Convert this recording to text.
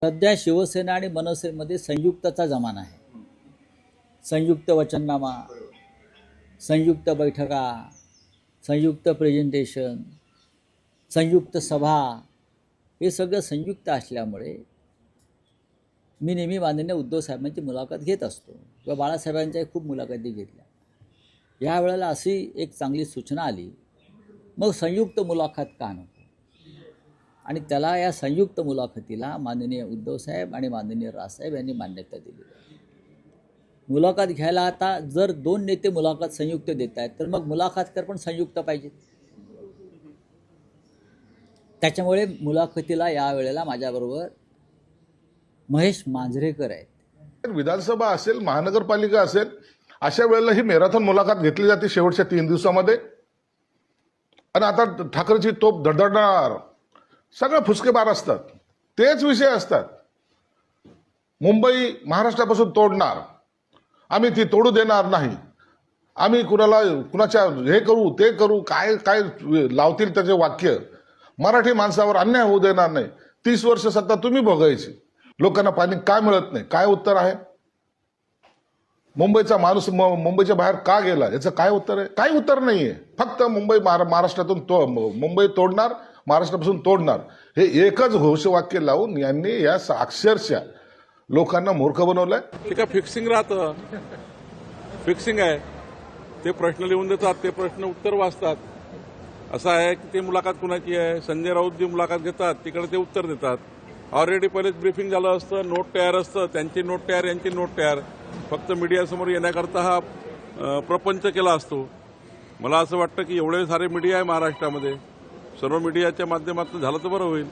सध्या शिवसेना आणि मनसेमध्ये संयुक्तचा जमाना आहे. संयुक्त वचननामा, संयुक्त बैठका, संयुक्त प्रेझेंटेशन, संयुक्त सभा, हे सगळं संयुक्त असल्यामुळे मी नेहमी माननीय उद्धव साहेबांची मुलाखत घेत असतो किंवा बाळासाहेबांच्या खूप मुलाखती घेतल्या. या वेळेला अशी एक चांगली सूचना आली, मग संयुक्त मुलाखत का नको? आणि त्याला या संयुक्त मुलाखतीला माननीय उद्धव साहेब आणि माननीय राजसाहेब यांनी मान्यता दिली. मुलाखत घ्यायला आता जर दोन नेते मुलाखत संयुक्त देत आहेत तर मग मुलाखतकार पण संयुक्त पाहिजेत. त्याच्यामुळे मुलाखतीला या वेळेला माझ्याबरोबर महेश मांजरेकर आहेत. विधानसभा असेल, महानगरपालिका असेल, अशा वेळेला ही मॅरेथॉन मुलाखत घेतली जाते शेवटच्या 3 दिवसामध्ये. आणि आता ठाकरेची तोप धडधडणार, सगळे फुसकेबार असतात, तेच विषय असतात. मुंबई महाराष्ट्रापासून तोडणार, आम्ही ती तोडू देणार नाही, आम्ही कुणाच्या हे करू ते करू, काय काय लावतील त्याचे वाक्य. मराठी माणसावर अन्याय होऊ देणार नाही. 30 वर्ष सत्ता तुम्ही भोगायची, लोकांना पाणी काय मिळत नाही, काय उत्तर आहे? मुंबईचा माणूस मुंबईच्या बाहेर का गेला, याचं काय उत्तर आहे? काही उत्तर नाहीये. फक्त मुंबई महाराष्ट्रातून मुंबई तोडणार, महाराष्ट्रापासून तोडणार, हे एकच घोषवाक्य लावून यांनी या अक्षरशः लोकांना मूर्ख बनवलंय. ते काय फिक्सिंग राहतं, फिक्सिंग आहे. ते प्रश्न लिहून देतात, ते प्रश्न उत्तर वाचतात. असं आहे की ते मुलाखत कुणाची आहे, संजय राऊत जी मुलाखत घेतात तिकडे ते उत्तर देतात. ऑलरेडी पहिलेच ब्रीफिंग झालं असतं, नोट तयार असतं, त्यांची नोट तयार, यांची नोट तयार. फक्त मीडियासमोर येण्याकरता हा प्रपंच केला असतो. मला असं वाटतं की एवढे सारे मीडिया आहे महाराष्ट्रामध्ये, सर्व मीडियाच्या माध्यमातून झालं तर बरं होईल.